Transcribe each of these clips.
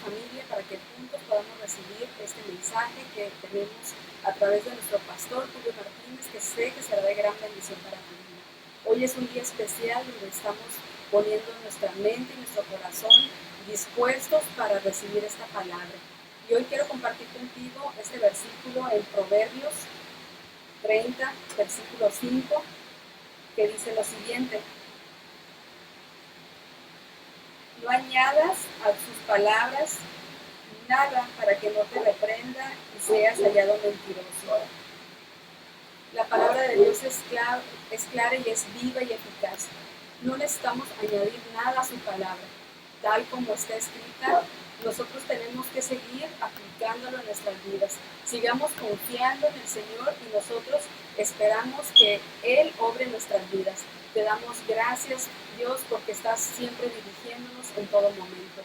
familia para que juntos podamos recibir este mensaje que tenemos a través de nuestro pastor Julio Martínez, que sé que será de gran bendición para tu vida. Hoy es un día especial donde estamos poniendo nuestra mente y nuestro corazón dispuestos para recibir esta palabra. Y hoy quiero compartir contigo este versículo en Proverbios 30, versículo 5, que dice lo siguiente: no añadas a sus palabras nada para que no te reprenda y seas hallado mentiroso. La palabra de Dios es clara y es viva y eficaz. No necesitamos añadir nada a su palabra. Tal como está escrita, nosotros tenemos que seguir aplicándolo en nuestras vidas. Sigamos confiando en el Señor y nosotros esperamos que Él obre en nuestras vidas. Te damos gracias, Dios, porque estás siempre dirigiéndonos en todo momento.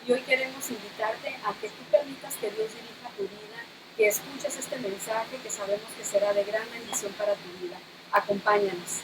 Y hoy queremos invitarte a que tú permitas que Dios dirija tu vida, que escuches este mensaje que sabemos que será de gran bendición para tu vida. Acompáñanos.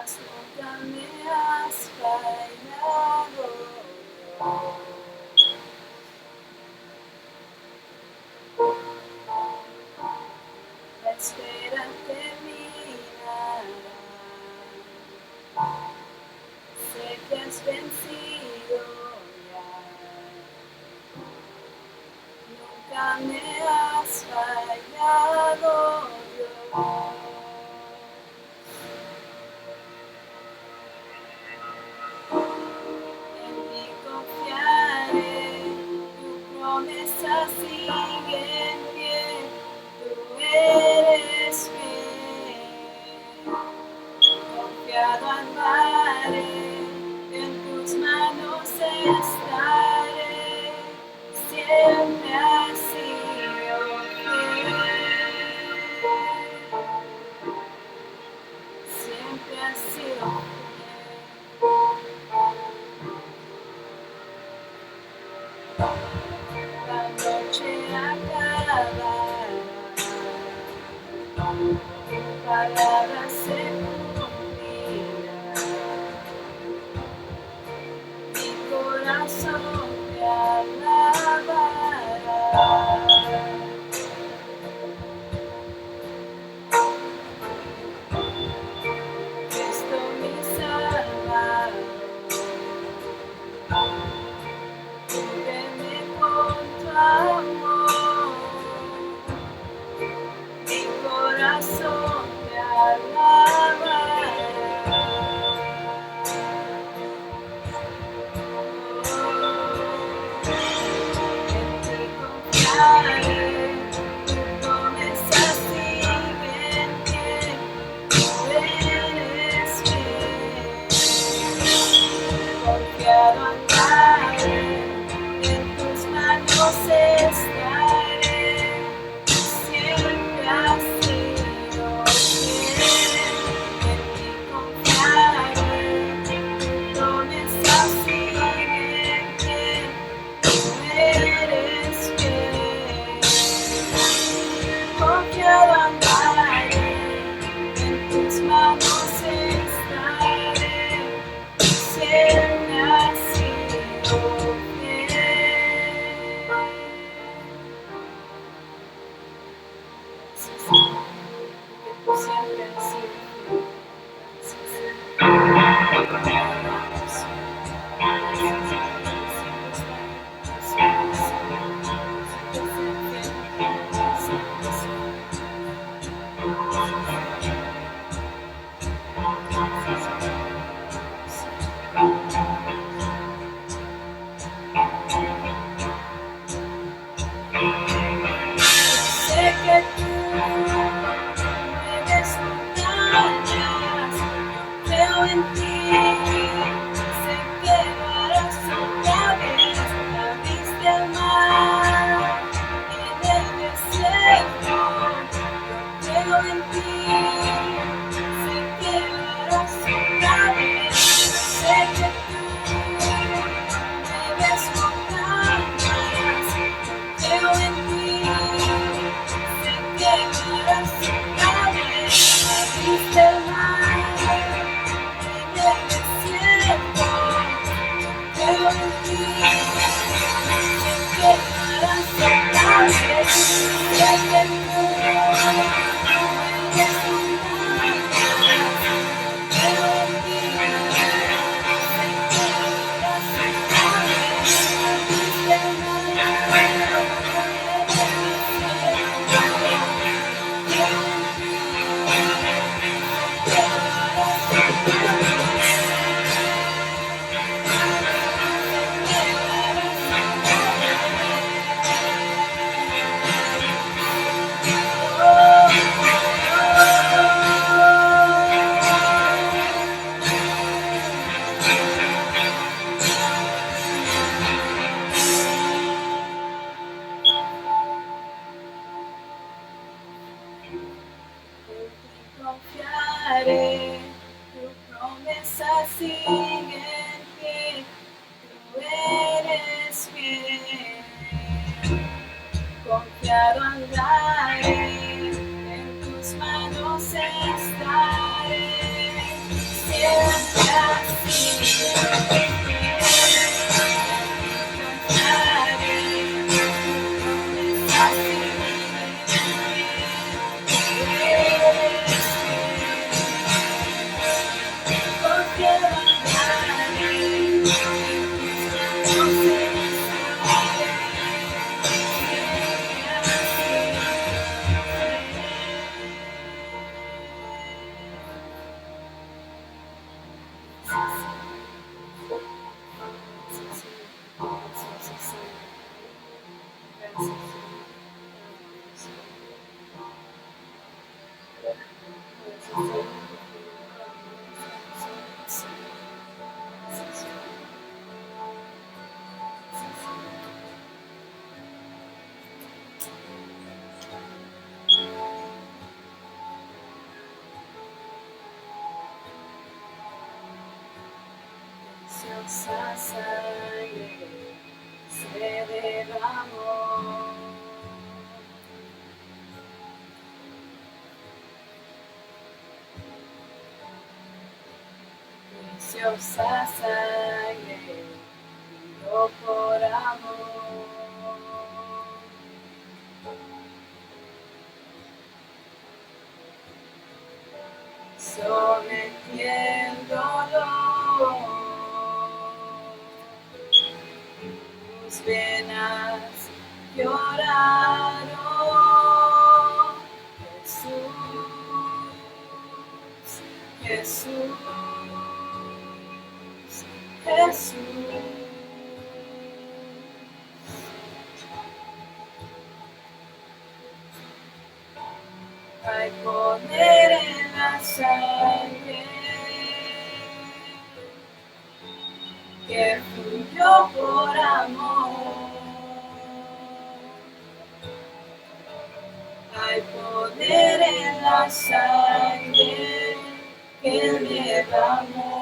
Nunca me has fallado. La espera terminará. Sé que has vencido ya. Nunca me has fallado, Dios. Sigue en pie, tú eres fiel, confiado andaré, en tus manos estaré, siempre has sido fiel, siempre has sido fiel. La noche acabará, tu palabra se cumplirá, mi corazón te alabará. Cristo mi Salvador, cúbreme con tu amor, mi corazón te alabará. En ti confiaré, confiado andaré, en tus manos estaré, siempre así. Preciosa sangre se derramó. Preciosa sangre dio por amor. Sometiéndolo, tus venas lloraron, Jesús, Jesús, Jesús. Hay poder en la sangre que fluyó por amor. Hay poder en la sangre que derramó.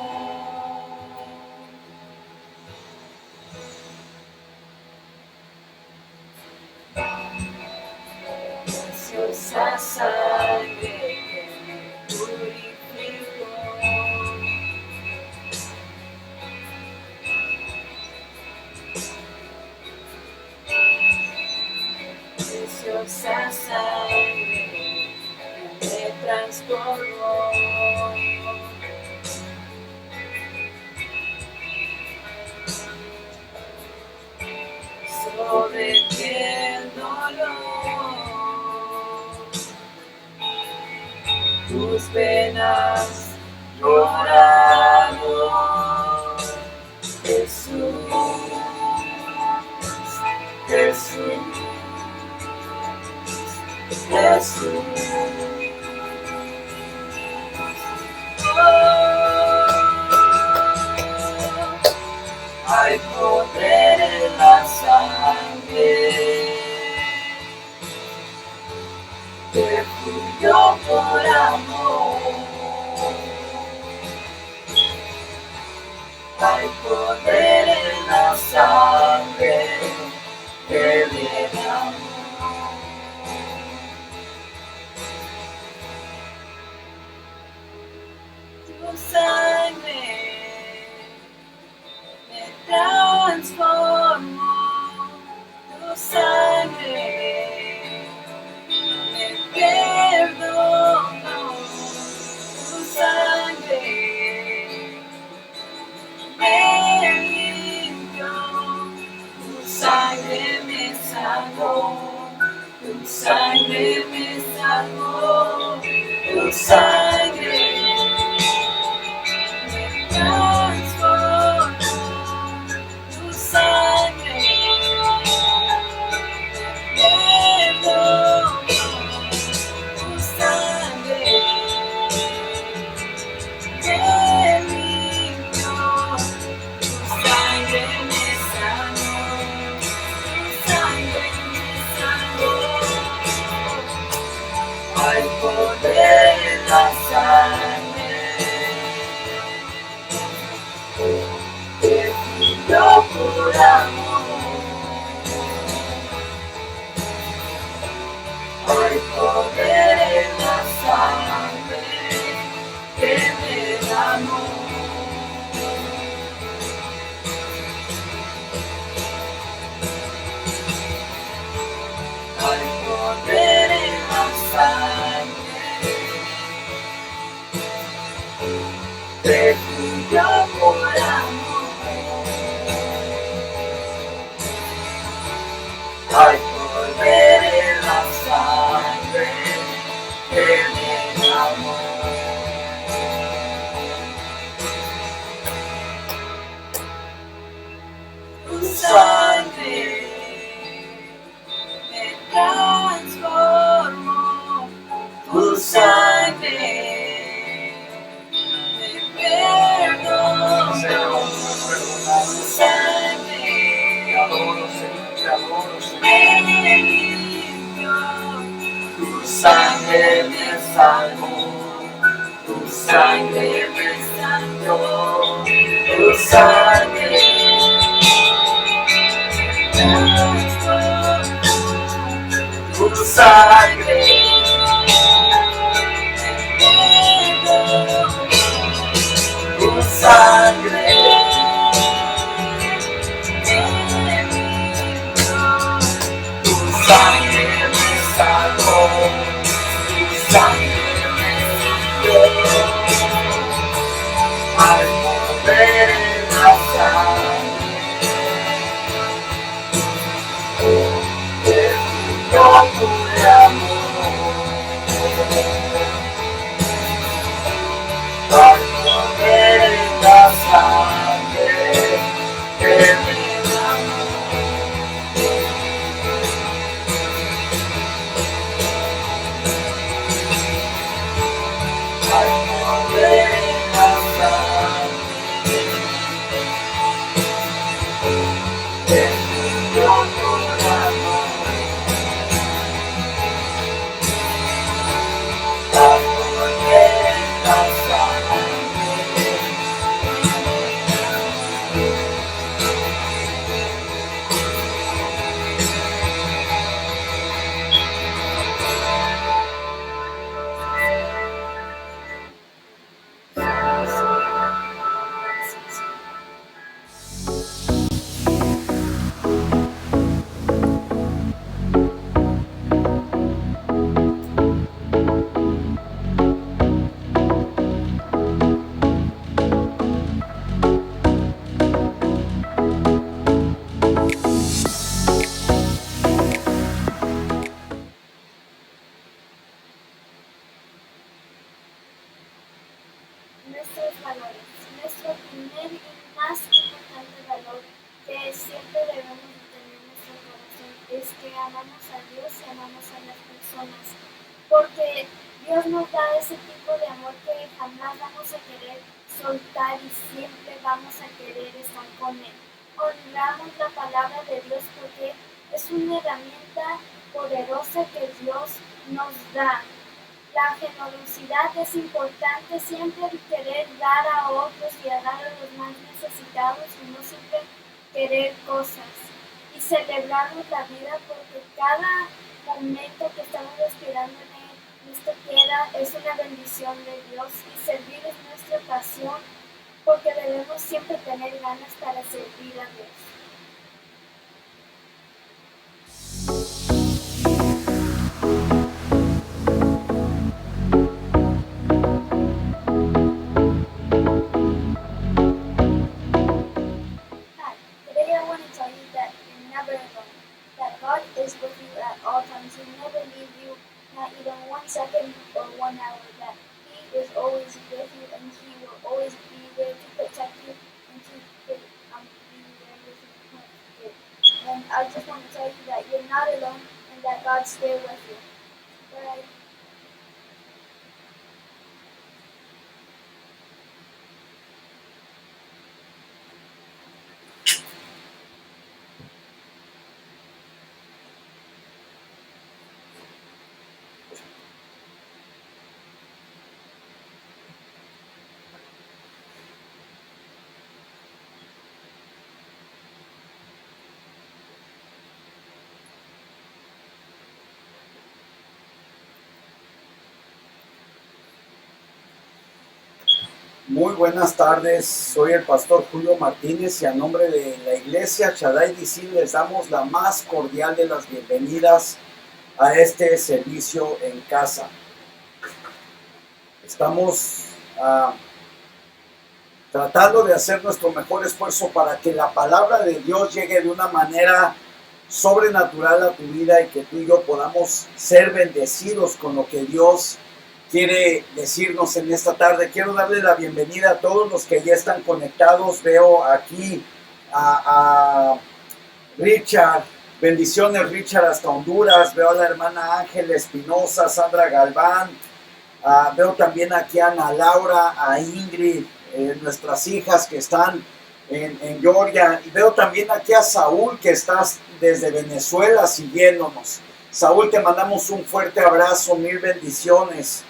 Preciosa sangre que me purificó. Preciosa sangre que me transformó. Sometiéndolo, tus venas lloraron, Jesús, Jesús, Jesús. Hay poder en la sangre que fluyó por amor. Hay poder en la sangre que derramó. Tu sangre me transformó, tu sangre me perdonó, tu sangre me limpió, tu sangre me salvó, tu sangre me salvó, tu sangre me transformó. Tu sangre me perdonó, tu sangre me limpió, tu sangre me sanó, tu sangre me salvó. Hay poder en la sangre que fluyó por amor. amor me limpió, tu sangre me salvó, tu sangre me sanó, tu sangre tu sangre, tu sangre, tu sangre me salvó, tu sangre me dio al poder de la sangre, yo tu amor, al poder de la sangre, que me amó. Nuestros valores. Nuestro primer y más importante valor que siempre debemos de tener en nuestro corazón es que amamos a Dios y amamos a las personas. Porque Dios nos da ese tipo de amor que jamás vamos a querer soltar y siempre vamos a querer estar con Él. Honramos la palabra de Dios porque es una herramienta poderosa que Dios nos da. La generosidad es importante, siempre querer dar a otros y a dar a los más necesitados y no siempre querer cosas. Y celebramos la vida porque cada momento que estamos respirando en esta tierra es una bendición de Dios y servir es nuestra pasión porque debemos siempre tener ganas para servir a Dios. Today I want to tell you that you're never alone, that God is with you at all times. He will never leave you, not even 1 second or 1 hour, that He is always with you and He will always be there to protect you and to be there with you. And I just want to tell you that you're not alone and that God's there with you. Bye. Muy buenas tardes, soy el pastor Julio Martínez y a nombre de la iglesia Shaddai DC les damos la más cordial de las bienvenidas a este servicio en casa. Estamos tratando de hacer nuestro mejor esfuerzo para que la palabra de Dios llegue de una manera sobrenatural a tu vida y que tú y yo podamos ser bendecidos con lo que Dios quiere decirnos en esta tarde. Quiero darle la bienvenida a todos los que ya están conectados. Veo aquí a Richard. Bendiciones, Richard, hasta Honduras. Veo a la hermana Ángela Espinosa, Sandra Galván. Veo también aquí a Ana Laura, a Ingrid, nuestras hijas que están en Georgia. Y veo también aquí a Saúl, que estás desde Venezuela siguiéndonos. Saúl, te mandamos un fuerte abrazo, mil bendiciones.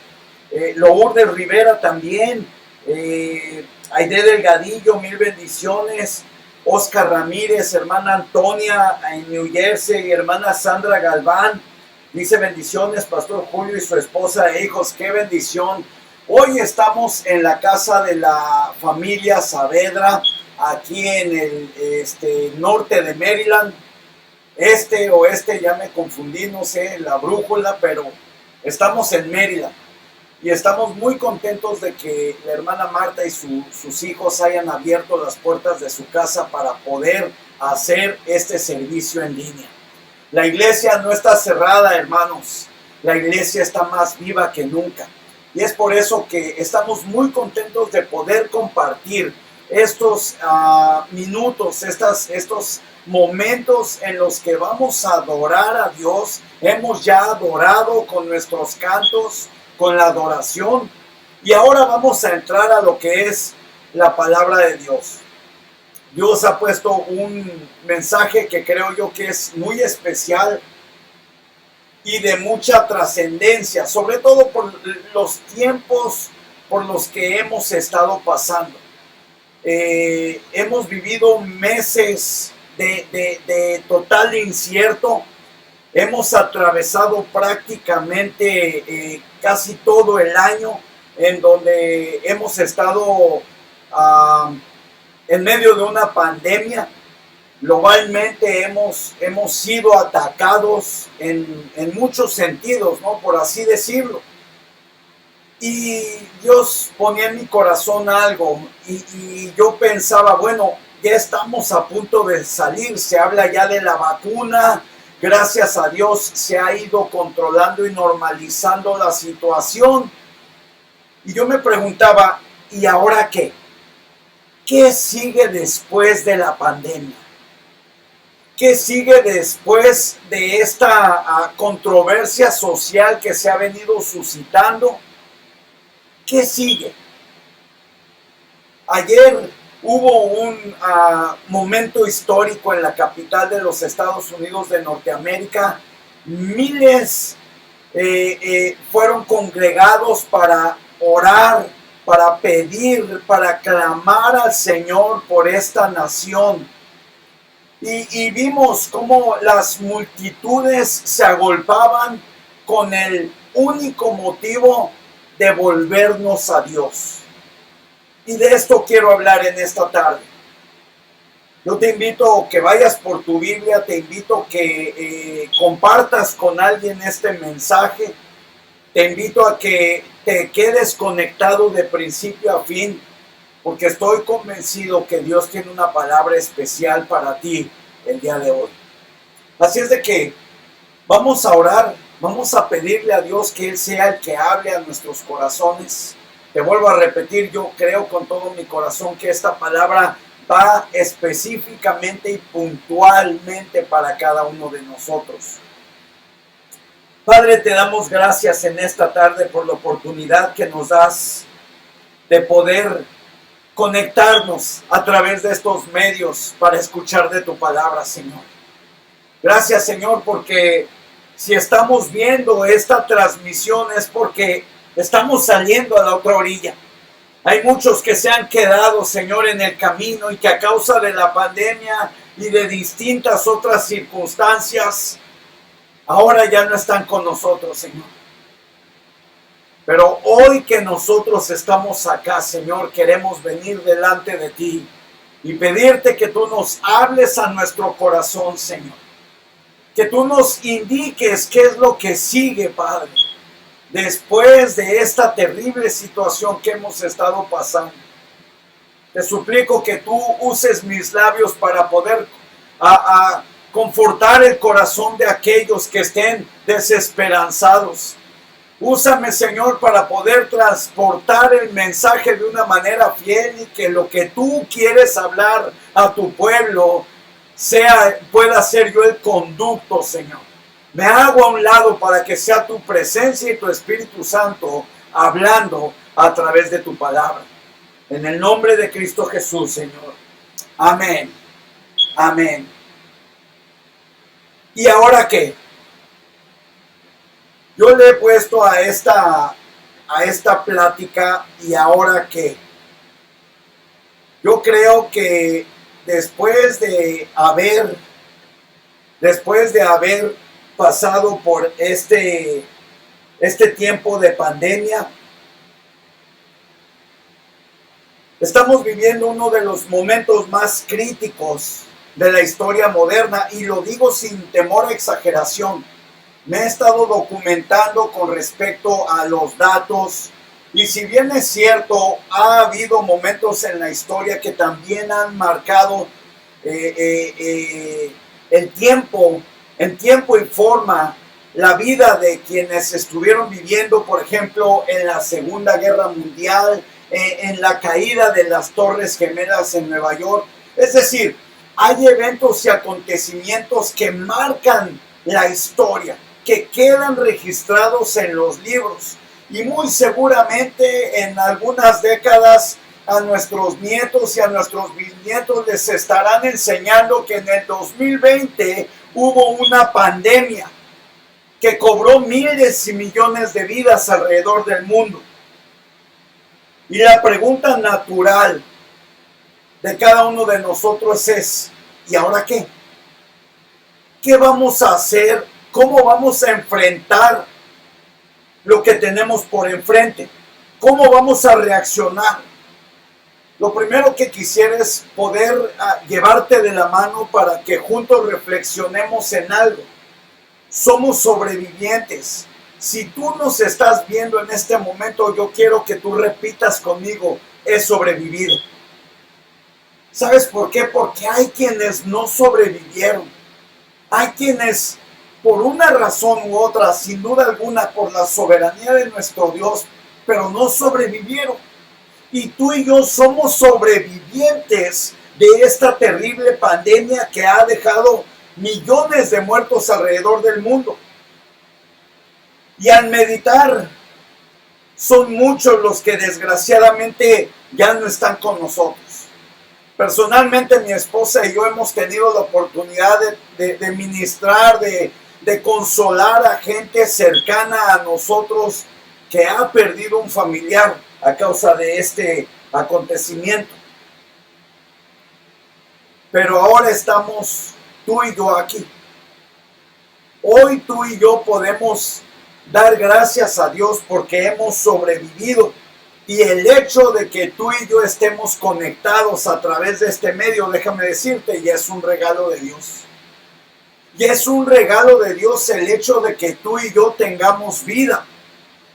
Lourdes Rivera también. Aide Delgadillo, mil bendiciones. Oscar Ramírez, hermana Antonia en New Jersey, hermana Sandra Galván, dice bendiciones, Pastor Julio y su esposa e hijos, qué bendición. Hoy estamos en la casa de la familia Saavedra, aquí en el norte de Maryland, oeste, ya me confundí, no sé, la brújula, pero estamos en Maryland. Y estamos muy contentos de que la hermana Marta y sus hijos hayan abierto las puertas de su casa para poder hacer este servicio en línea. La iglesia no está cerrada, hermanos. La iglesia está más viva que nunca. Y es por eso que estamos muy contentos de poder compartir estos minutos, estos momentos en los que vamos a adorar a Dios. Hemos ya adorado con nuestros cantos, con la adoración, y ahora vamos a entrar a lo que es la palabra de Dios. Dios ha puesto un mensaje que creo yo que es muy especial y de mucha trascendencia, sobre todo por los tiempos por los que hemos estado pasando. Hemos vivido meses de total incierto. Hemos atravesado prácticamente casi todo el año en donde hemos estado en medio de una pandemia. Globalmente hemos sido atacados en muchos sentidos, ¿no? Por así decirlo. Y Dios ponía en mi corazón algo y yo pensaba, bueno, ya estamos a punto de salir, se habla ya de la vacuna. Gracias a Dios se ha ido controlando y normalizando la situación. Y yo me preguntaba, ¿y ahora qué? ¿Qué sigue después de la pandemia? ¿Qué sigue después de esta controversia social que se ha venido suscitando? ¿Qué sigue? Ayer hubo un momento histórico en la capital de los Estados Unidos de Norteamérica. Miles fueron congregados para orar, para pedir, para clamar al Señor por esta nación. Y vimos cómo las multitudes se agolpaban con el único motivo de volvernos a Dios. Y de esto quiero hablar en esta tarde. Yo te invito a que vayas por tu Biblia, te invito a que compartas con alguien este mensaje, te invito a que te quedes conectado de principio a fin, porque estoy convencido que Dios tiene una palabra especial para ti el día de hoy. Así es de que vamos a orar, vamos a pedirle a Dios que Él sea el que hable a nuestros corazones. Te vuelvo a repetir, yo creo con todo mi corazón que esta palabra va específicamente y puntualmente para cada uno de nosotros. Padre, te damos gracias en esta tarde por la oportunidad que nos das de poder conectarnos a través de estos medios para escuchar de tu palabra, Señor. Gracias, Señor, porque si estamos viendo esta transmisión es porque estamos saliendo a la otra orilla. Hay muchos que se han quedado, Señor, en el camino y que a causa de la pandemia y de distintas otras circunstancias, ahora ya no están con nosotros, Señor. Pero hoy que nosotros estamos acá, Señor, queremos venir delante de ti y pedirte que tú nos hables a nuestro corazón, Señor. Que tú nos indiques qué es lo que sigue, Padre, después de esta terrible situación que hemos estado pasando. Te suplico que tú uses mis labios para poder confortar el corazón de aquellos que estén desesperanzados. Úsame, Señor, para poder transportar el mensaje de una manera fiel y que lo que tú quieres hablar a tu pueblo pueda ser yo el conducto, Señor. Me hago a un lado para que sea tu presencia y tu Espíritu Santo hablando a través de tu palabra. En el nombre de Cristo Jesús, Señor. Amén. Amén. ¿Y ahora qué? Yo le he puesto a esta plática, ¿y ahora qué? Yo creo que después de haber pasado por este tiempo de pandemia, estamos viviendo uno de los momentos más críticos de la historia moderna, y lo digo sin temor a exageración. Me he estado documentando con respecto a los datos, y si bien es cierto, ha habido momentos en la historia que también han marcado el tiempo, en tiempo y forma, la vida de quienes estuvieron viviendo, por ejemplo, en la Segunda Guerra Mundial, en la caída de las Torres Gemelas en Nueva York. Es decir, hay eventos y acontecimientos que marcan la historia, que quedan registrados en los libros, y muy seguramente en algunas décadas a nuestros nietos y a nuestros bisnietos les estarán enseñando que en el 2020 hubo una pandemia que cobró miles y millones de vidas alrededor del mundo. Y la pregunta natural de cada uno de nosotros es, ¿y ahora qué? ¿Qué vamos a hacer? ¿Cómo vamos a enfrentar lo que tenemos por enfrente? ¿Cómo vamos a reaccionar? Lo primero que quisiera es poder llevarte de la mano para que juntos reflexionemos en algo. Somos sobrevivientes. Si tú nos estás viendo en este momento, yo quiero que tú repitas conmigo, he sobrevivido. ¿Sabes por qué? Porque hay quienes no sobrevivieron. Hay quienes, por una razón u otra, sin duda alguna, por la soberanía de nuestro Dios, pero no sobrevivieron. Y tú y yo somos sobrevivientes de esta terrible pandemia que ha dejado millones de muertos alrededor del mundo. Y al meditar, son muchos los que desgraciadamente ya no están con nosotros. Personalmente, mi esposa y yo hemos tenido la oportunidad de ministrar, de consolar a gente cercana a nosotros que ha perdido un familiar a causa de este acontecimiento. Pero ahora estamos tú y yo aquí. Hoy tú y yo podemos dar gracias a Dios porque hemos sobrevivido. Y el hecho de que tú y yo estemos conectados a través de este medio, déjame decirte, ya es un regalo de Dios. Y es un regalo de Dios el hecho de que tú y yo tengamos vida.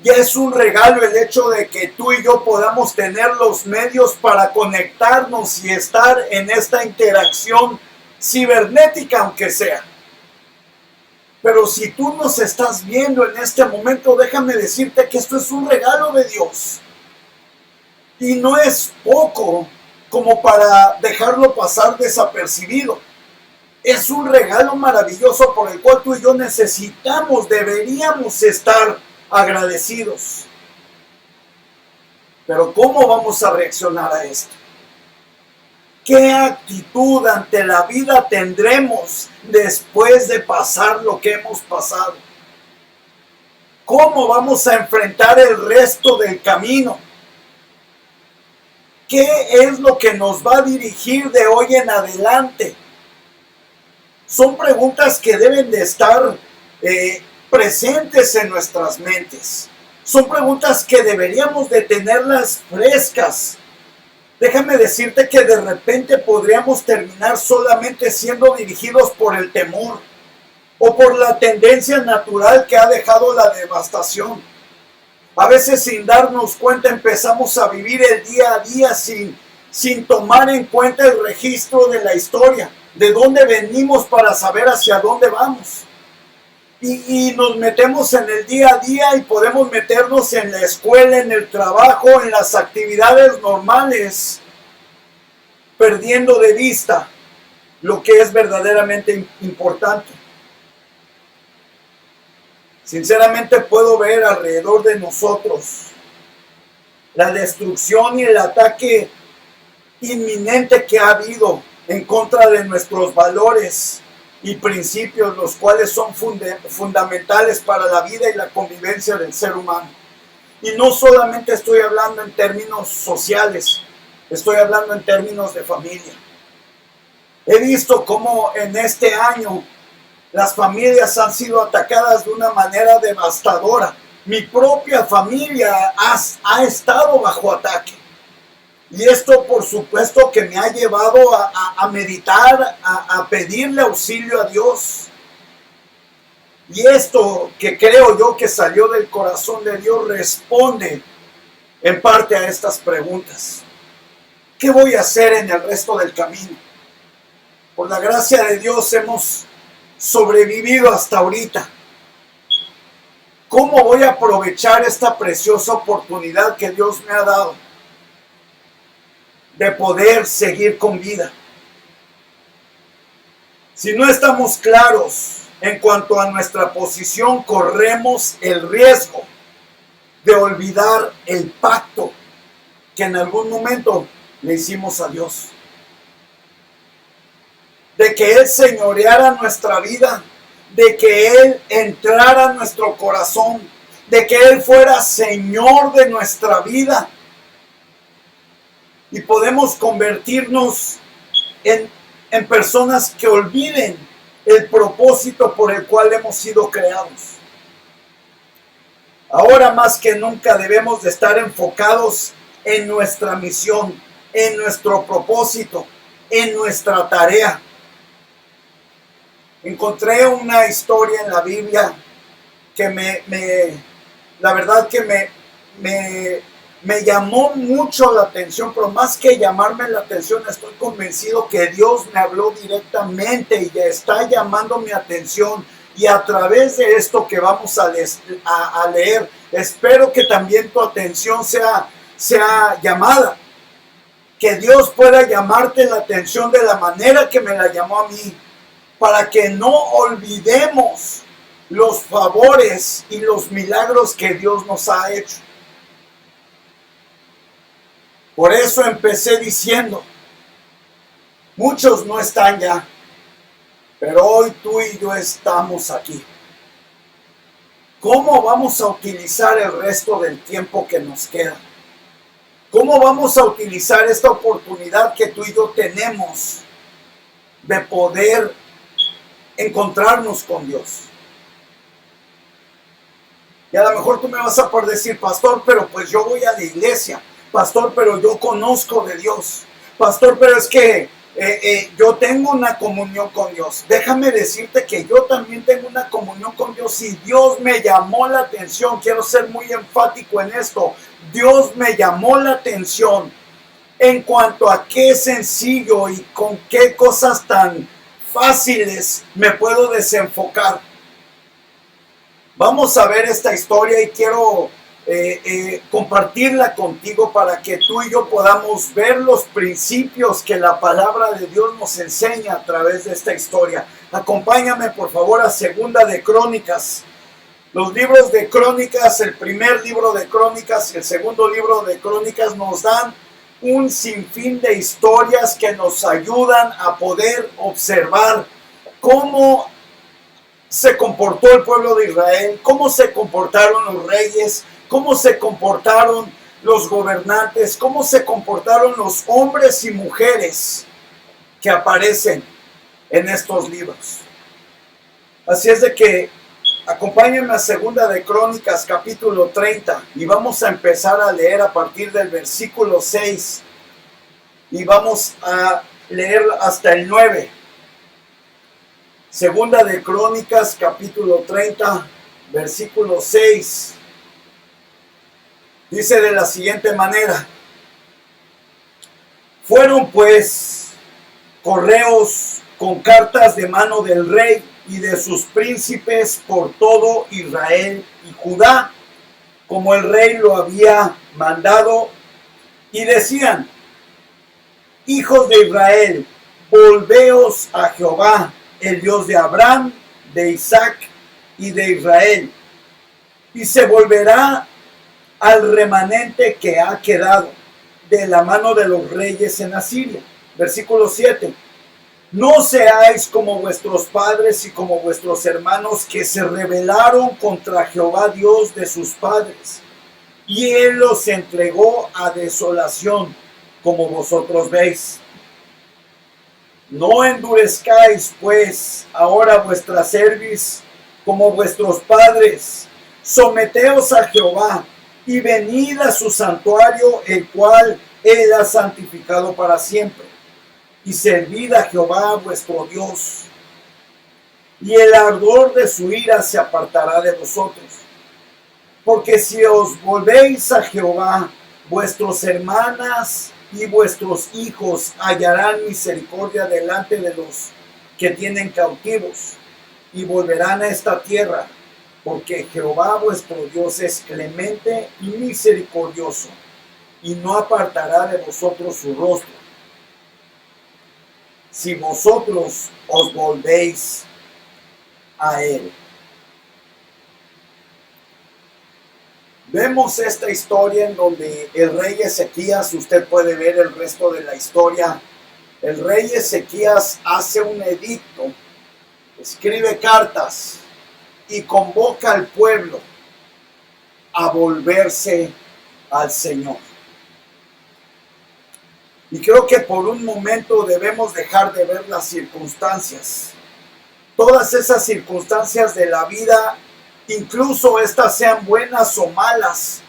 Ya es un regalo el hecho de que tú y yo podamos tener los medios para conectarnos y estar en esta interacción cibernética, aunque sea. Pero si tú nos estás viendo en este momento, déjame decirte que esto es un regalo de Dios. Y no es poco como para dejarlo pasar desapercibido. Es un regalo maravilloso por el cual tú y yo deberíamos estar agradecidos. Pero ¿cómo vamos a reaccionar a esto? ¿Qué actitud ante la vida tendremos después de pasar lo que hemos pasado? ¿Cómo vamos a enfrentar el resto del camino? ¿Qué es lo que nos va a dirigir de hoy en adelante? Son preguntas que deben de estar presentes en nuestras mentes. Son preguntas que deberíamos de tenerlas frescas. Déjame decirte que de repente podríamos terminar solamente siendo dirigidos por el temor o por la tendencia natural que ha dejado la devastación. A veces sin darnos cuenta empezamos a vivir el día a día sin tomar en cuenta el registro de la historia, de dónde venimos para saber hacia dónde vamos. Y nos metemos en el día a día y podemos meternos en la escuela, en el trabajo, en las actividades normales, perdiendo de vista lo que es verdaderamente importante. Sinceramente puedo ver alrededor de nosotros la destrucción y el ataque inminente que ha habido en contra de nuestros valores y principios, los cuales son fundamentales para la vida y la convivencia del ser humano. Y no solamente estoy hablando en términos sociales, estoy hablando en términos de familia. He visto cómo en este año las familias han sido atacadas de una manera devastadora. Mi propia familia ha estado bajo ataque. Y esto por supuesto que me ha llevado a meditar, a pedirle auxilio a Dios. Y esto que creo yo que salió del corazón de Dios responde en parte a estas preguntas. ¿Qué voy a hacer en el resto del camino? Por la gracia de Dios hemos sobrevivido hasta ahorita. ¿Cómo voy a aprovechar esta preciosa oportunidad que Dios me ha dado de poder seguir con vida? Si no estamos claros en cuanto a nuestra posición, corremos el riesgo de olvidar el pacto que en algún momento le hicimos a Dios. De que Él señoreara nuestra vida, de que Él entrara a nuestro corazón, de que Él fuera Señor de nuestra vida. Y podemos convertirnos en personas que olviden el propósito por el cual hemos sido creados. Ahora más que nunca debemos de estar enfocados en nuestra misión, en nuestro propósito, en nuestra tarea. Encontré una historia en la Biblia que la verdad que me llamó mucho la atención, pero más que llamarme la atención, estoy convencido que Dios me habló directamente y ya está llamando mi atención. Y a través de esto que vamos a leer, espero que también tu atención sea llamada. Que Dios pueda llamarte la atención de la manera que me la llamó a mí, para que no olvidemos los favores y los milagros que Dios nos ha hecho. Por eso empecé diciendo, muchos no están ya, pero hoy tú y yo estamos aquí. ¿Cómo vamos a utilizar el resto del tiempo que nos queda? ¿Cómo vamos a utilizar esta oportunidad que tú y yo tenemos de poder encontrarnos con Dios? Y a lo mejor tú me vas a poder decir, pastor, pero pues yo voy a la iglesia. Pastor, pero yo conozco de Dios. Pastor, pero es que yo tengo una comunión con Dios. Déjame decirte que yo también tengo una comunión con Dios y Dios me llamó la atención. Quiero ser muy enfático en esto. Dios me llamó la atención en cuanto a qué sencillo y con qué cosas tan fáciles me puedo desenfocar. Vamos a ver esta historia y quiero compartirla contigo para que tú y yo podamos ver los principios que la palabra de Dios nos enseña a través de esta historia. Acompáñame por favor a Segunda de Crónicas. Los libros de Crónicas, el primer libro de Crónicas y el segundo libro de Crónicas nos dan un sinfín de historias que nos ayudan a poder observar cómo se comportó el pueblo de Israel, cómo se comportaron los reyes, cómo se comportaron los gobernantes, cómo se comportaron los hombres y mujeres que aparecen en estos libros. Así es de que acompáñenme a Segunda de Crónicas capítulo 30 y vamos a empezar a leer a partir del versículo 6 y vamos a leer hasta el 9. Segunda de Crónicas capítulo 30 versículo 6. Dice de la siguiente manera: fueron pues correos con cartas de mano del rey y de sus príncipes por todo Israel y Judá, como el rey lo había mandado, y decían: hijos de Israel, volveos a Jehová, el Dios de Abraham, de Isaac y de Israel, y se volverá al remanente que ha quedado de la mano de los reyes en Asiria. Versículo 7. No seáis como vuestros padres y como vuestros hermanos que se rebelaron contra Jehová Dios de sus padres, y él los entregó a desolación, como vosotros veis. No endurezcáis pues ahora vuestra cerviz como vuestros padres. Someteos a Jehová y venid a su santuario, el cual él ha santificado para siempre. Y servid a Jehová vuestro Dios. Y el ardor de su ira se apartará de vosotros. Porque si os volvéis a Jehová, vuestras hermanas y vuestros hijos hallarán misericordia delante de los que tienen cautivos, y volverán a esta tierra, porque Jehová vuestro Dios es clemente y misericordioso, y no apartará de vosotros su rostro, si vosotros os volvéis a él. Vemos esta historia en donde el rey Ezequías, usted puede ver el resto de la historia, el rey Ezequías hace un edicto, escribe cartas y convoca al pueblo a volverse al Señor. Y creo que por un momento debemos dejar de ver las circunstancias, todas esas circunstancias de la vida, incluso estas sean buenas o malas,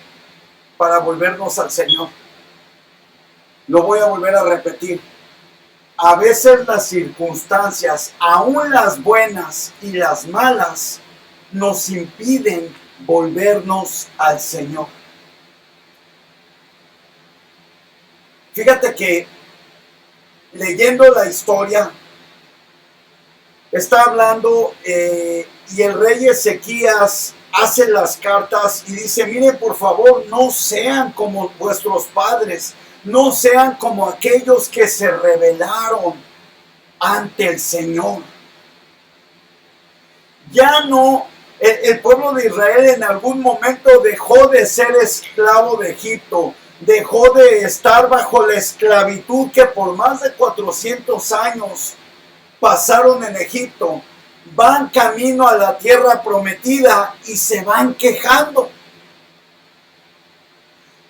para volvernos al Señor. Lo voy a volver a repetir. A veces las circunstancias, aún las buenas y las malas, nos impiden volvernos al Señor. Fíjate que leyendo la historia, está hablando y el rey Ezequías hace las cartas y dice: miren, por favor, no sean como vuestros padres, no sean como aquellos que se rebelaron ante el Señor. Ya no, el pueblo de Israel en algún momento dejó de ser esclavo de Egipto, dejó de estar bajo la esclavitud que por más de 400 años pasaron en Egipto. Van camino a la tierra prometida y se van quejando.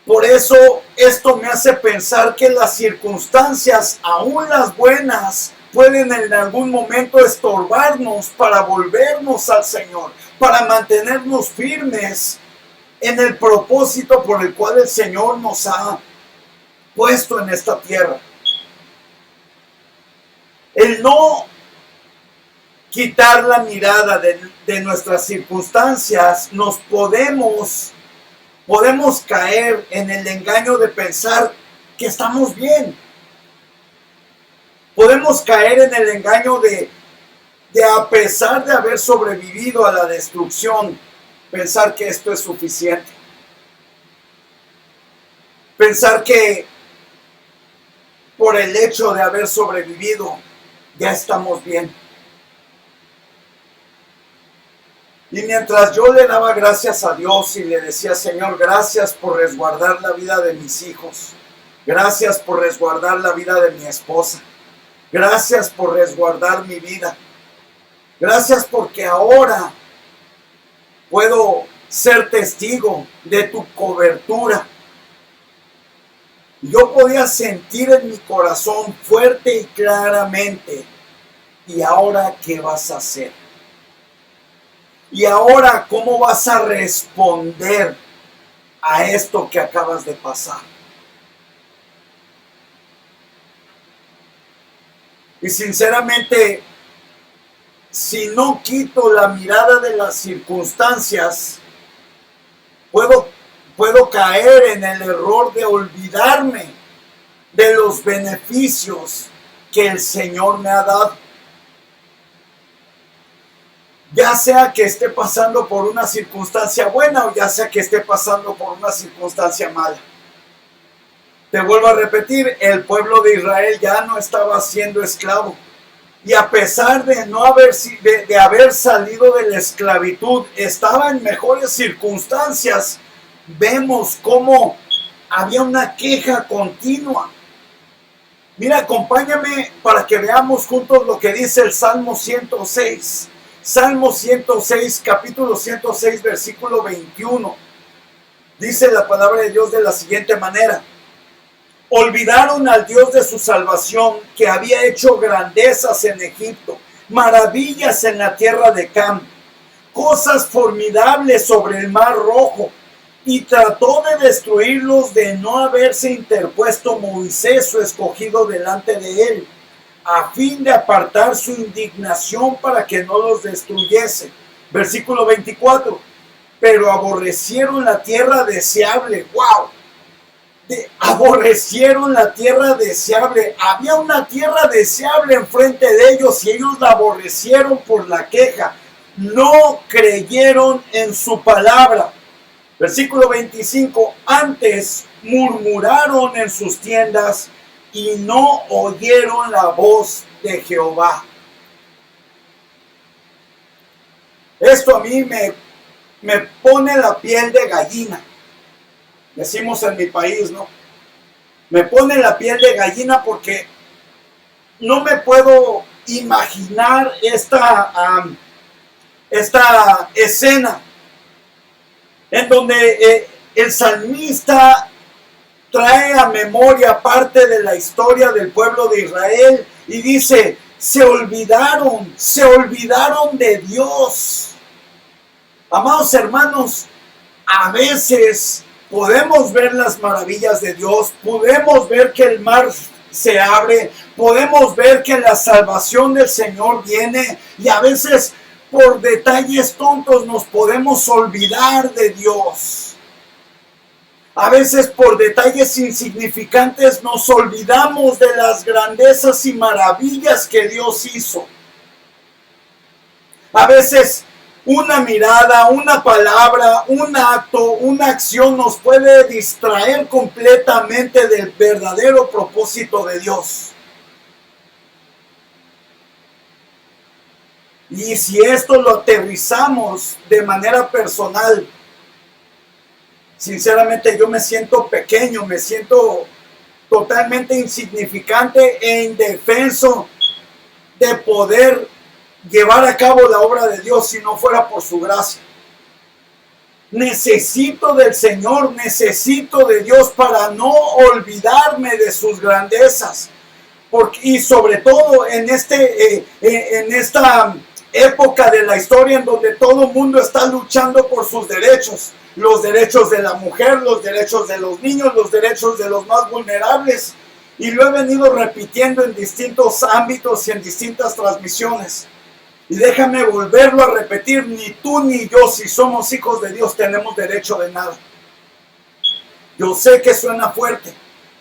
Por eso esto me hace pensar que las circunstancias, aún las buenas, pueden en algún momento estorbarnos para volvernos al Señor, para mantenernos firmes en el propósito por el cual el Señor nos ha puesto en esta tierra. El no quitar la mirada de nuestras circunstancias, nos podemos caer en el engaño de pensar que estamos bien. Podemos caer en el engaño de a pesar de haber sobrevivido a la destrucción, pensar que esto es suficiente. Pensar que por el hecho de haber sobrevivido, ya estamos bien. Y mientras yo le daba gracias a Dios y le decía: Señor, gracias por resguardar la vida de mis hijos, gracias por resguardar la vida de mi esposa, gracias por resguardar mi vida, gracias porque ahora puedo ser testigo de tu cobertura. Yo podía sentir en mi corazón fuerte y claramente: ¿y ahora qué vas a hacer? ¿Y ahora cómo vas a responder a esto que acabas de pasar? Y sinceramente, si no quito la mirada de las circunstancias, puedo caer en el error de olvidarme de los beneficios que el Señor me ha dado. Ya sea que esté pasando por una circunstancia buena o ya sea que esté pasando por una circunstancia mala. Te vuelvo a repetir, el pueblo de Israel ya no estaba siendo esclavo. Y a pesar de no haber salido de la esclavitud, estaba en mejores circunstancias. Vemos cómo había una queja continua. Mira, acompáñame para que veamos juntos lo que dice el Salmo 106. Salmo 106, capítulo 106, versículo 21. Dice la palabra de Dios de la siguiente manera: olvidaron al Dios de su salvación, que había hecho grandezas en Egipto, maravillas en la tierra de Cam, cosas formidables sobre el mar Rojo, y trató de destruirlos de no haberse interpuesto Moisés, su escogido, delante de él, a fin de apartar su indignación para que no los destruyese. Versículo 24. Pero aborrecieron la tierra deseable. ¡Wow! Aborrecieron la tierra deseable. Había una tierra deseable enfrente de ellos y ellos la aborrecieron por la queja. No creyeron en su palabra. Versículo 25. Antes murmuraron en sus tiendas y no oyeron la voz de Jehová. Esto a mí me pone la piel de gallina. Decimos en mi país, ¿no? Me pone la piel de gallina porque no me puedo imaginar esta escena en donde el salmista trae a memoria parte de la historia del pueblo de Israel y dice: se olvidaron de Dios. Amados hermanos, a veces podemos ver las maravillas de Dios, podemos ver que el mar se abre, podemos ver que la salvación del Señor viene, y a veces por detalles tontos nos podemos olvidar de Dios. A veces por detalles insignificantes nos olvidamos de las grandezas y maravillas que Dios hizo. A veces una mirada, una palabra, un acto, una acción nos puede distraer completamente del verdadero propósito de Dios. Y si esto lo aterrizamos de manera personal, sinceramente yo me siento pequeño, me siento totalmente insignificante e indefenso de poder llevar a cabo la obra de Dios si no fuera por su gracia. Necesito del Señor, necesito de Dios para no olvidarme de sus grandezas. Y sobre todo en esta época de la historia en donde todo el mundo está luchando por sus derechos, los derechos de la mujer, los derechos de los niños, los derechos de los más vulnerables, y lo he venido repitiendo en distintos ámbitos y en distintas transmisiones. Y déjame volverlo a repetir: ni tú ni yo, si somos hijos de Dios, tenemos derecho de nada. Yo sé que suena fuerte,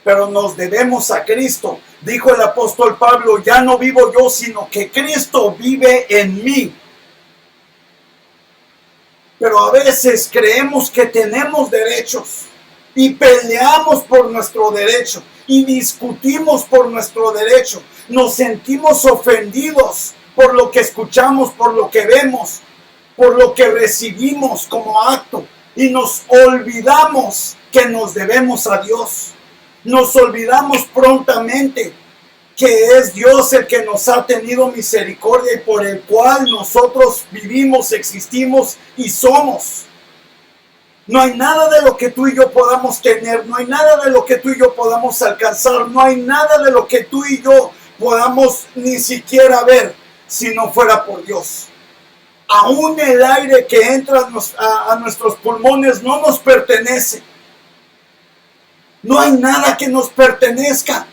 pero nos debemos a Cristo. Dijo el apóstol Pablo: ya no vivo yo, sino que Cristo vive en mí. Pero a veces creemos que tenemos derechos y peleamos por nuestro derecho y discutimos por nuestro derecho. Nos sentimos ofendidos por lo que escuchamos, por lo que vemos, por lo que recibimos como acto, y nos olvidamos que nos debemos a Dios. Nos olvidamos prontamente que es Dios el que nos ha tenido misericordia y por el cual nosotros vivimos, existimos y somos. No hay nada de lo que tú y yo podamos tener, no hay nada de lo que tú y yo podamos alcanzar, no hay nada de lo que tú y yo podamos ni siquiera ver si no fuera por Dios. Aún el aire que entra a nuestros pulmones no nos pertenece. No hay nada que nos pertenezca.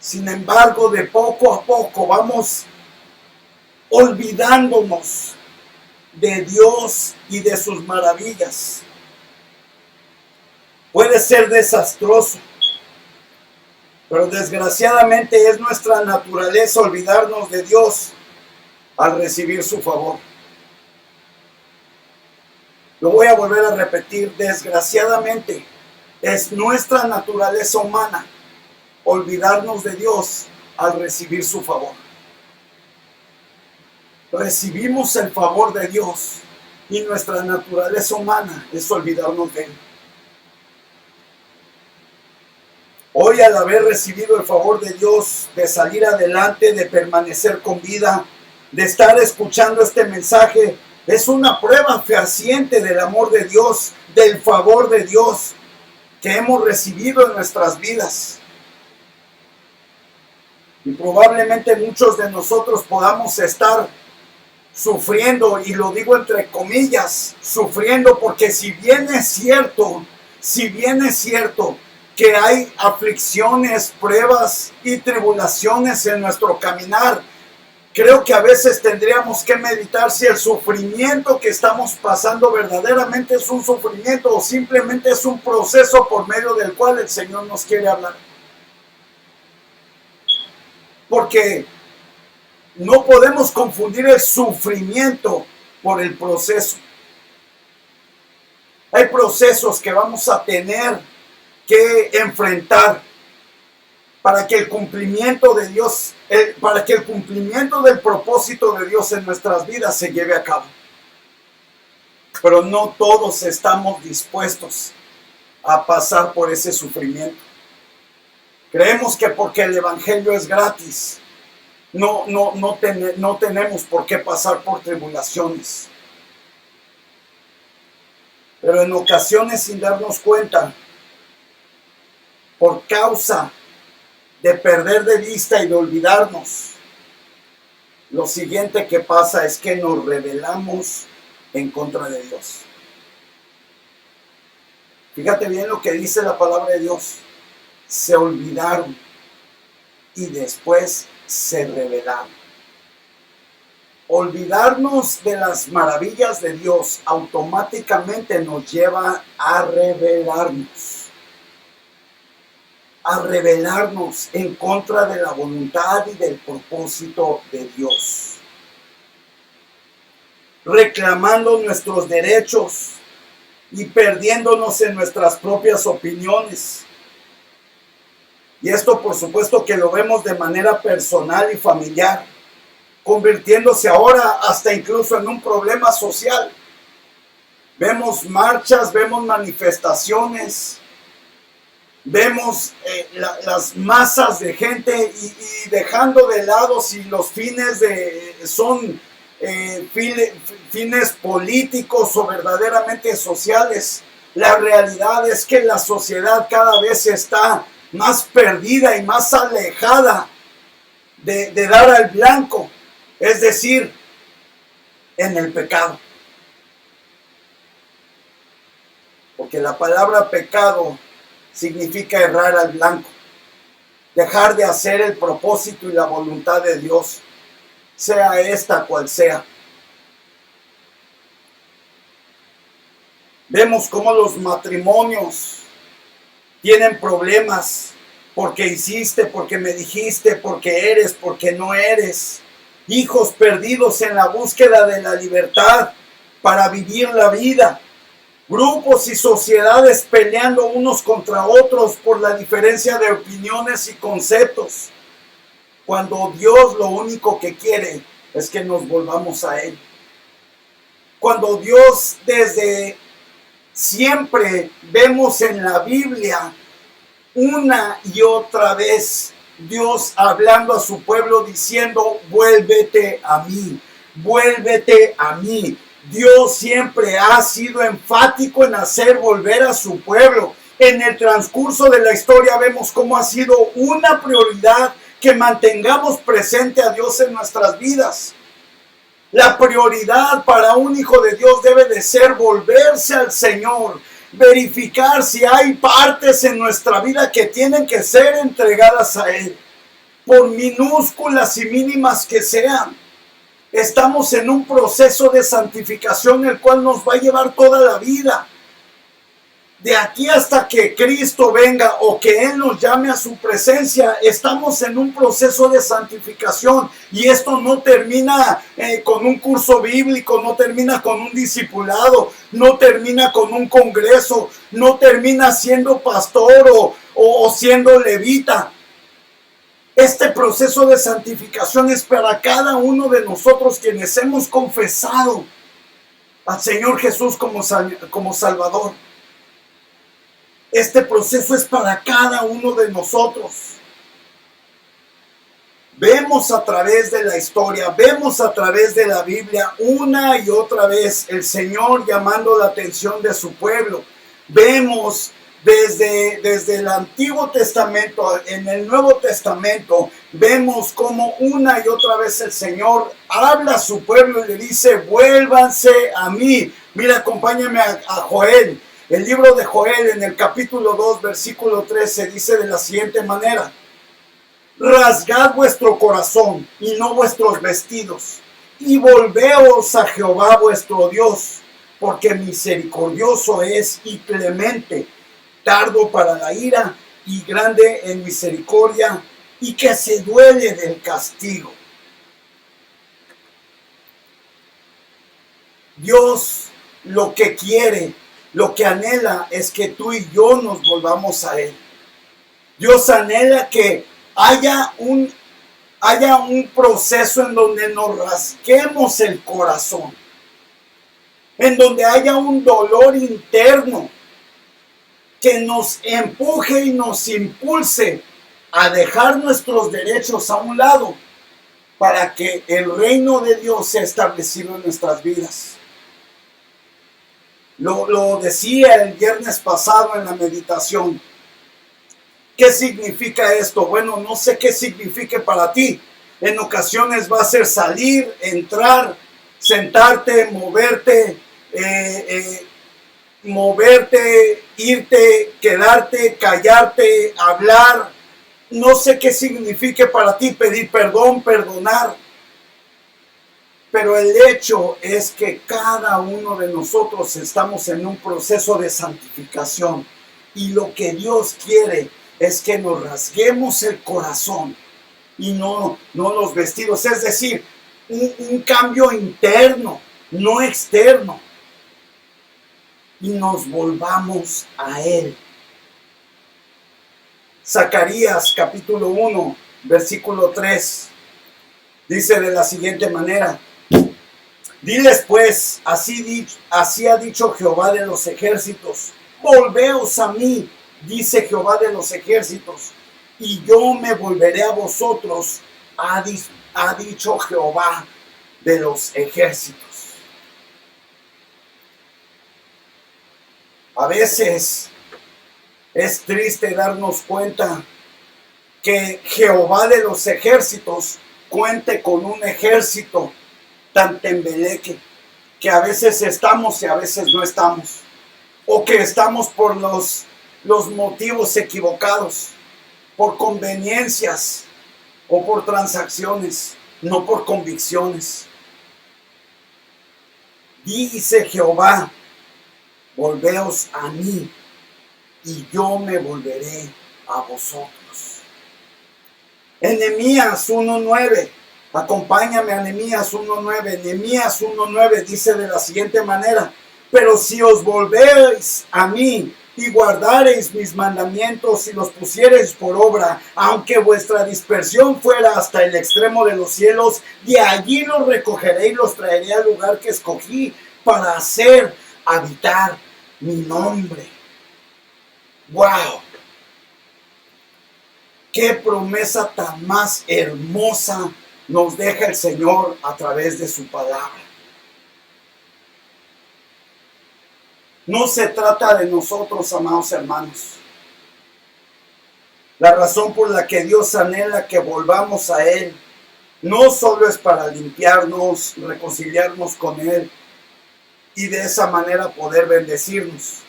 Sin embargo, de poco a poco vamos olvidándonos de Dios y de sus maravillas. Puede ser desastroso, pero desgraciadamente es nuestra naturaleza olvidarnos de Dios al recibir su favor. Lo voy a volver a repetir: desgraciadamente es nuestra naturaleza humana olvidarnos de Dios al recibir su favor. Recibimos el favor de Dios y nuestra naturaleza humana es olvidarnos de Él. Hoy hoy, al haber recibido el favor de Dios de salir adelante, de permanecer con vida, de estar escuchando este mensaje, es una prueba fehaciente del amor de Dios, del favor de Dios que hemos recibido en nuestras vidas. Y probablemente muchos de nosotros podamos estar sufriendo, y lo digo entre comillas, sufriendo, porque si bien es cierto que hay aflicciones, pruebas y tribulaciones en nuestro caminar, creo que a veces tendríamos que meditar si el sufrimiento que estamos pasando verdaderamente es un sufrimiento o simplemente es un proceso por medio del cual el Señor nos quiere hablar. Porque no podemos confundir el sufrimiento por el proceso. Hay procesos que vamos a tener que enfrentar para que el cumplimiento de Dios, para que el cumplimiento del propósito de Dios en nuestras vidas se lleve a cabo. Pero no todos estamos dispuestos a pasar por ese sufrimiento. Creemos que porque el evangelio es gratis, no tenemos por qué pasar por tribulaciones. Pero en ocasiones, sin darnos cuenta, por causa de perder de vista y de olvidarnos, lo siguiente que pasa es que nos rebelamos en contra de Dios. Fíjate bien lo que dice la palabra de Dios. Se olvidaron y después se rebelaron. Olvidarnos de las maravillas de Dios automáticamente nos lleva a rebelarnos en contra de la voluntad y del propósito de Dios, reclamando nuestros derechos y perdiéndonos en nuestras propias opiniones. Y esto, por supuesto, que lo vemos de manera personal y familiar, convirtiéndose ahora hasta incluso en un problema social. Vemos marchas, vemos manifestaciones, vemos las masas de gente y dejando de lado si los fines son fines políticos o verdaderamente sociales. La realidad es que la sociedad cada vez está más perdida y más alejada de dar al blanco, es decir, en el pecado. Porque la palabra pecado significa errar al blanco, dejar de hacer el propósito y la voluntad de Dios, sea esta cual sea. Vemos cómo los matrimonios tienen problemas porque hiciste, porque me dijiste, porque eres, porque no eres. Hijos perdidos en la búsqueda de la libertad para vivir la vida. Grupos y sociedades peleando unos contra otros por la diferencia de opiniones y conceptos, cuando Dios lo único que quiere es que nos volvamos a Él. Cuando Dios desde siempre vemos en la Biblia una y otra vez Dios hablando a su pueblo diciendo: vuélvete a mí, vuélvete a mí. Dios siempre ha sido enfático en hacer volver a su pueblo. En el transcurso de la historia vemos cómo ha sido una prioridad que mantengamos presente a Dios en nuestras vidas. La prioridad para un hijo de Dios debe de ser volverse al Señor, verificar si hay partes en nuestra vida que tienen que ser entregadas a Él, por minúsculas y mínimas que sean. Estamos en un proceso de santificación el cual nos va a llevar toda la vida. De aquí hasta que Cristo venga o que Él nos llame a su presencia, estamos en un proceso de santificación. Y esto no termina con un curso bíblico, no termina con un discipulado, no termina con un congreso, no termina siendo pastor o siendo levita. Este proceso de santificación es para cada uno de nosotros quienes hemos confesado al Señor Jesús como Salvador. Este proceso es para cada uno de nosotros. Vemos a través de la historia, vemos a través de la Biblia una y otra vez el Señor llamando la atención de su pueblo. Vemos desde el Antiguo Testamento, en el Nuevo Testamento, vemos como una y otra vez el Señor habla a su pueblo y le dice, vuélvanse a mí. Mira, acompáñame a Joel. El libro de Joel en el capítulo 2, versículo 13 dice de la siguiente manera: rasgad vuestro corazón y no vuestros vestidos, y volveos a Jehová vuestro Dios, porque misericordioso es y clemente, tardo para la ira y grande en misericordia, y que se duele del castigo. Dios lo que quiere, lo que anhela es que tú y yo nos volvamos a Él. Dios anhela que haya un proceso en donde nos rasguemos el corazón, en donde haya un dolor interno que nos empuje y nos impulse a dejar nuestros derechos a un lado para que el reino de Dios sea establecido en nuestras vidas. Lo decía el viernes pasado en la meditación. ¿Qué significa esto? Bueno, no sé qué signifique para ti. En ocasiones va a ser salir, entrar, sentarte, moverte, irte, quedarte, callarte, hablar. No sé qué signifique para ti pedir perdón, perdonar. Pero el hecho es que cada uno de nosotros estamos en un proceso de santificación. Y lo que Dios quiere es que nos rasguemos el corazón y no los vestidos. Es decir, un cambio interno, no externo. Y nos volvamos a Él. Zacarías capítulo 1, versículo 3, dice de la siguiente manera: diles pues, así ha dicho Jehová de los ejércitos, volveos a mí, dice Jehová de los ejércitos, y yo me volveré a vosotros, ha dicho Jehová de los ejércitos. A veces es triste darnos cuenta que Jehová de los ejércitos cuente con un ejército tan tembeleque, que a veces estamos y a veces no estamos, o que estamos por los motivos equivocados, por conveniencias o por transacciones, no por convicciones. Dice Jehová, volveos a mí y yo me volveré a vosotros. En Nehemías 1:9, acompáñame a Nehemías 1:9. Nehemías 1:9 dice de la siguiente manera: pero si os volvéis a mí y guardareis mis mandamientos y los pusiereis por obra, aunque vuestra dispersión fuera hasta el extremo de los cielos, de allí los recogeré y los traeré al lugar que escogí para hacer habitar mi nombre. ¡Wow! ¡Qué promesa tan más hermosa nos deja el Señor a través de su palabra! No se trata de nosotros, amados hermanos. La razón por la que Dios anhela que volvamos a Él no solo es para limpiarnos, reconciliarnos con Él y de esa manera poder bendecirnos,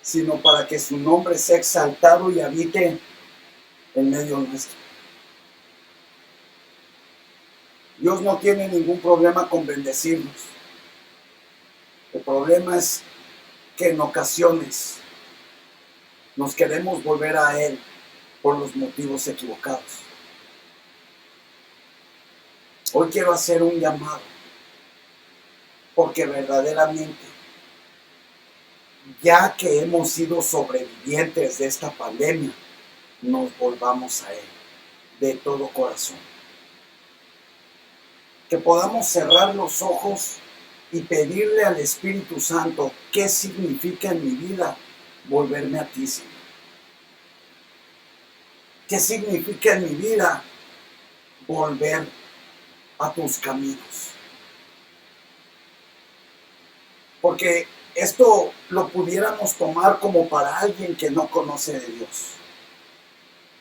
sino para que su nombre sea exaltado y habite en medio nuestro. Dios no tiene ningún problema con bendecirnos. El problema es que en ocasiones nos queremos volver a Él por los motivos equivocados. Hoy quiero hacer un llamado, porque verdaderamente, ya que hemos sido sobrevivientes de esta pandemia, nos volvamos a Él de todo corazón. Que podamos cerrar los ojos y pedirle al Espíritu Santo qué significa en mi vida volverme a ti, Señor. ¿Qué significa en mi vida volver a tus caminos? Porque esto lo pudiéramos tomar como para alguien que no conoce de Dios.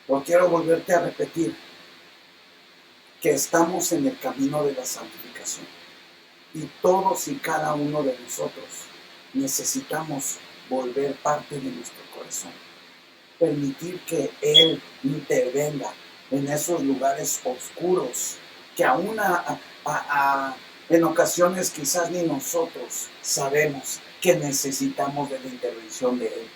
Pero quiero volverte a repetir que estamos en el camino de la santificación. Y todos y cada uno de nosotros necesitamos volver parte de nuestro corazón. Permitir que Él intervenga en esos lugares oscuros que aún en ocasiones quizás ni nosotros sabemos que necesitamos de la intervención de Él.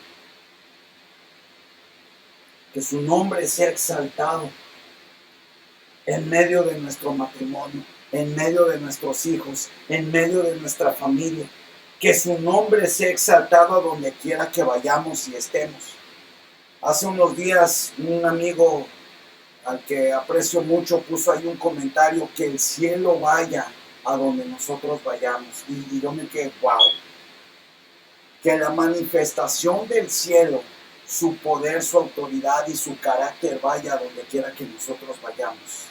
Que su nombre sea exaltado en medio de nuestro matrimonio, en medio de nuestros hijos, en medio de nuestra familia. Que su nombre sea exaltado a donde quiera que vayamos y estemos. Hace unos días un amigo al que aprecio mucho puso ahí un comentario: que el cielo vaya a donde nosotros vayamos. Y yo me quedé, wow. Que la manifestación del cielo, su poder, su autoridad y su carácter vaya a donde quiera que nosotros vayamos.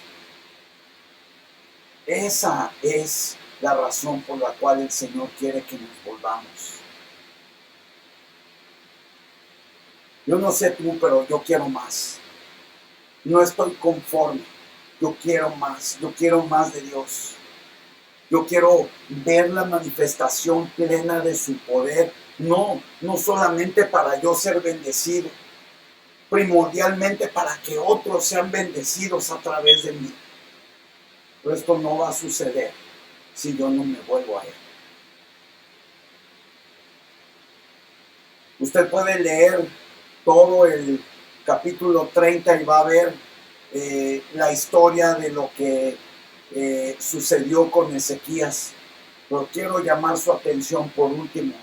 Esa es la razón por la cual el Señor quiere que nos volvamos. Yo no sé tú, pero yo quiero más. No estoy conforme. Yo quiero más. Yo quiero más de Dios. Yo quiero ver la manifestación plena de su poder. No solamente para yo ser bendecido. Primordialmente para que otros sean bendecidos a través de mí. Pero esto no va a suceder si yo no me vuelvo a Él. Usted puede leer todo el capítulo 30 y va a ver la historia de lo que sucedió con Ezequías. Pero quiero llamar su atención por último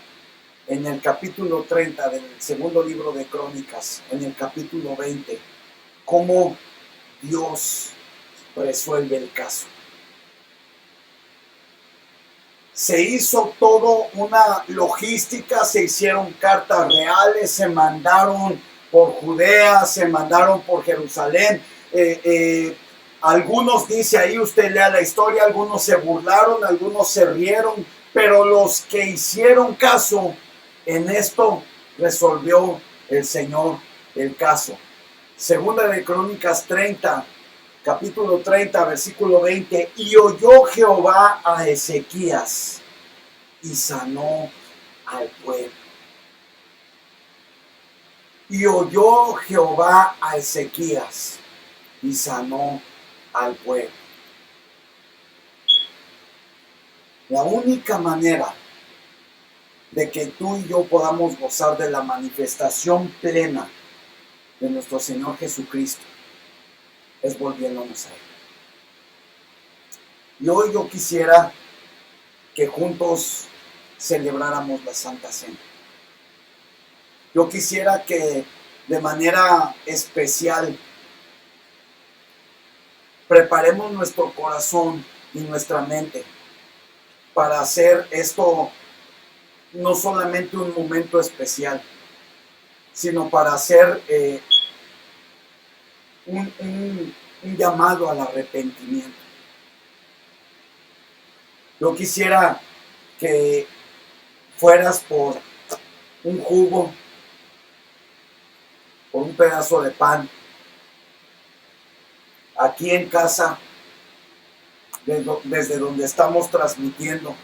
en el capítulo 30 del segundo libro de Crónicas, en el capítulo 20, cómo Dios resuelve el caso. Se hizo todo una logística, se hicieron cartas reales, se mandaron por Judea, se mandaron por Jerusalén. Algunos, dice ahí, usted lea la historia, algunos se burlaron, algunos se rieron, pero los que hicieron caso, en esto resolvió el Señor el caso. Segunda de Crónicas 30, capítulo 30, versículo 20. Y oyó Jehová a Ezequías y sanó al pueblo. Y oyó Jehová a Ezequías y sanó al pueblo. La única manera de que tú y yo podamos gozar de la manifestación plena de nuestro Señor Jesucristo es volviéndonos a Él. Y hoy yo quisiera que juntos celebráramos la Santa Cena. Yo quisiera que de manera especial preparemos nuestro corazón y nuestra mente para hacer esto no solamente un momento especial, sino para hacer un llamado al arrepentimiento. Yo quisiera que fueras por un jugo, por un pedazo de pan, aquí en casa, desde donde estamos transmitiendo.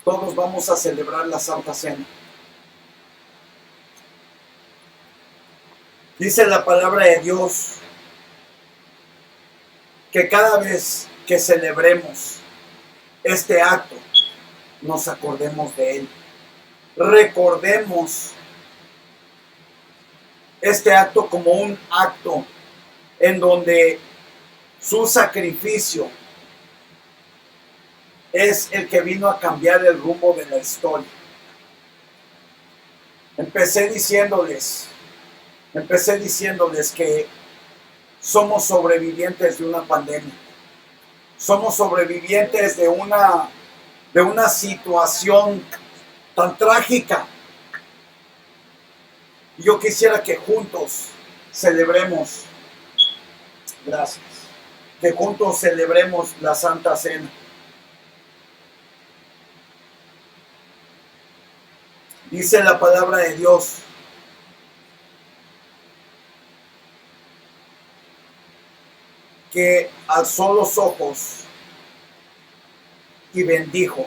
Todos vamos a celebrar la Santa Cena. Dice la palabra de Dios que cada vez que celebremos este acto, nos acordemos de Él. Recordemos este acto como un acto en donde su sacrificio es el que vino a cambiar el rumbo de la historia. Empecé diciéndoles que somos sobrevivientes de una pandemia. Somos sobrevivientes de una situación tan trágica Y yo quisiera que juntos celebremos, gracias, que juntos celebremos la Santa Cena. Dice la palabra de Dios que alzó los ojos y bendijo.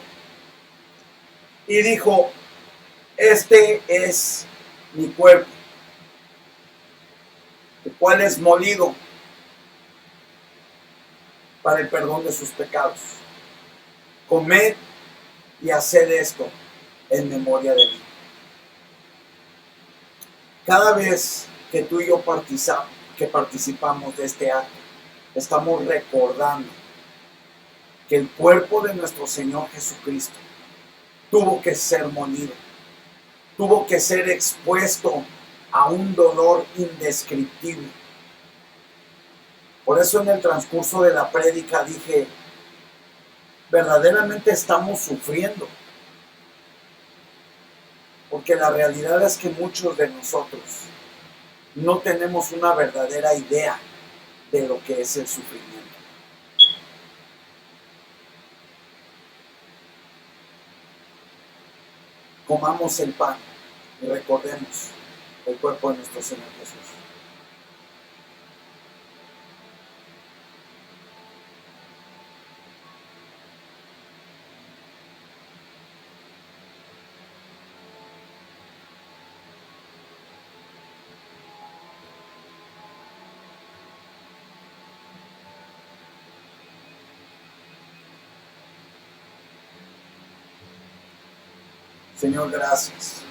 Y dijo, este es mi cuerpo, el cual es molido para el perdón de sus pecados. Comed y haced esto en memoria de mí. Cada vez que tú y yo participamos de este acto, estamos recordando que el cuerpo de nuestro Señor Jesucristo tuvo que ser molido, tuvo que ser expuesto a un dolor indescriptible. Por eso en el transcurso de la prédica dije, verdaderamente estamos sufriendo, porque la realidad es que muchos de nosotros no tenemos una verdadera idea de lo que es el sufrimiento. Comamos el pan y recordemos el cuerpo de nuestro Señor Jesús. Señor, gracias.